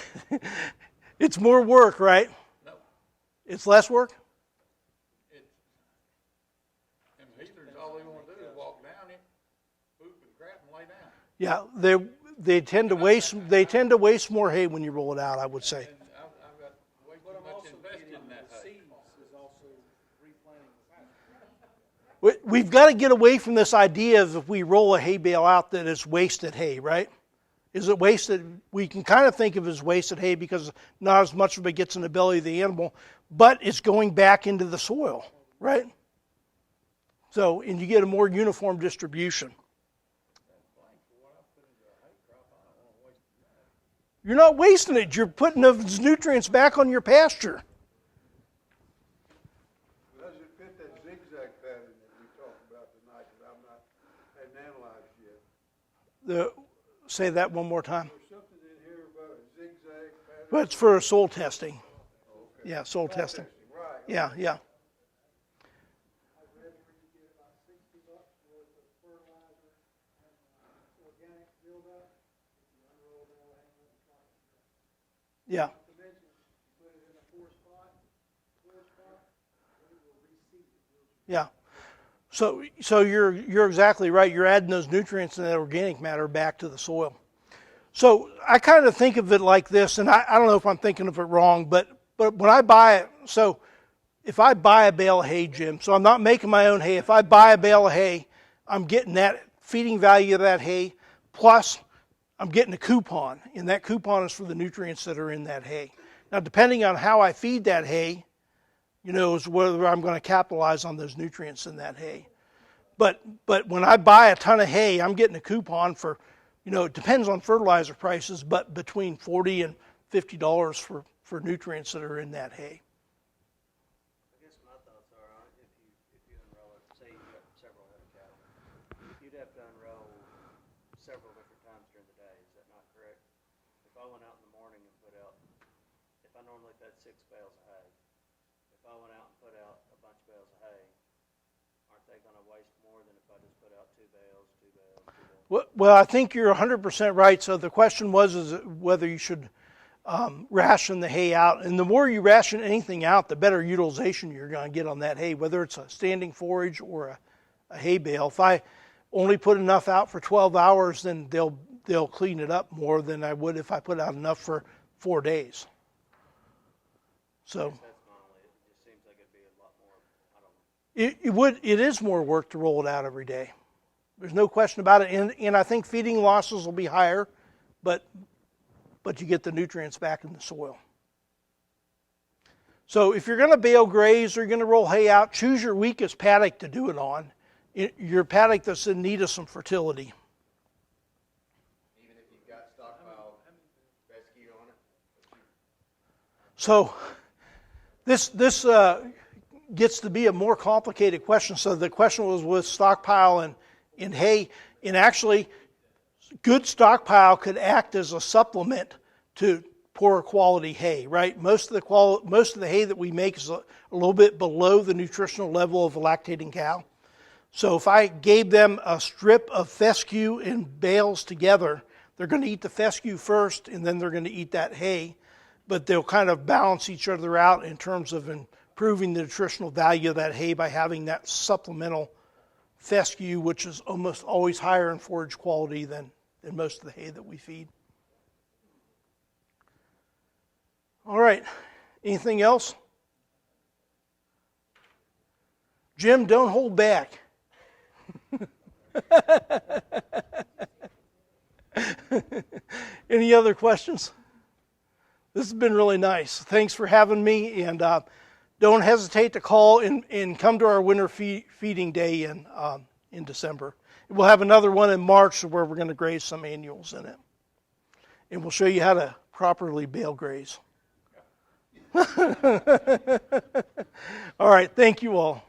it's more work, right? No. It's less work. And heaters, all they want to do is walk down it, poop and crap and lay down. Yeah, they tend to waste more hay when you roll it out, I would say. And I've got way too much invested in that hay. Is also replanting the pasture. We've got to get away from this idea of if we roll a hay bale out that it's wasted hay, right? Is it wasted? We can kind of think of it as wasted hay because not as much of it gets in the belly of the animal, but it's going back into the soil, right? So, and you get a more uniform distribution. You're not wasting it. You're putting those nutrients back on your pasture. Does it fit that zigzag pattern that we talked about tonight that hadn't analyzed yet? Say that one more time. There's something in here about a zigzag pattern. But it's for soil testing. Yeah, soil testing. Right. Yeah. I read where you get about $60 worth of fertilizer and organic buildup if you unroll it all hang on the top. Yeah. Not to mention, you put it in a poor spot, then it will reseed. Yeah. So you're exactly right. You're adding those nutrients and that organic matter back to the soil. So I kind of think of it like this, and I don't know if I'm thinking of it wrong, but when I buy it, so if I buy a bale of hay, Jim, so I'm not making my own hay. If I buy a bale of hay, I'm getting that feeding value of that hay, plus I'm getting a coupon, and that coupon is for the nutrients that are in that hay. Now, depending on how I feed that hay, is whether I'm going to capitalize on those nutrients in that hay. But when I buy a ton of hay, I'm getting a coupon for, it depends on fertilizer prices, but between $40 and $50 for nutrients that are in that hay. I guess my thoughts are on it, if you unroll it, say you've got several head of cattle, you'd have to unroll several different times during the day, is that not correct? If I went out in the morning and put out, if I normally fed 6 bales of hay, if I went out and put out a bunch of bales of hay, aren't they going to waste more than if I just put out 2 bales, 2 bales, 2 bales? Well, I think you're 100% right. So the question was whether you should ration the hay out. And the more you ration anything out, the better utilization you're going to get on that hay, whether it's a standing forage or a hay bale. If I only put enough out for 12 hours, then they'll clean it up more than I would if I put out enough for 4 days. So That's my only, it just seems like it'd be a lot more, I don't know. it is more work to roll it out every day. There's no question about it. And I think feeding losses will be higher, but you get the nutrients back in the soil. So if you're going to bale graze or you're going to roll hay out, choose your weakest paddock to do it on. Your paddock that's in need of some fertility. Even if you've got stockpile fescue on it? So this gets to be a more complicated question. So the question was with stockpile and in hay, and actually good stockpile could act as a supplement to poor quality hay, right? Most of the hay that we make is a little bit below the nutritional level of a lactating cow. So if I gave them a strip of fescue and bales together, they're going to eat the fescue first and then they're going to eat that hay, but they'll kind of balance each other out in terms of improving the nutritional value of that hay by having that supplemental fescue, which is almost always higher in forage quality than most of the hay that we feed. All right, anything else? Jim, don't hold back. Any other questions? This has been really nice. Thanks for having me, and don't hesitate to call and come to our winter feeding day in December. We'll have another one in March where we're going to graze some annuals in it. And we'll show you how to properly bale graze. All right, thank you all.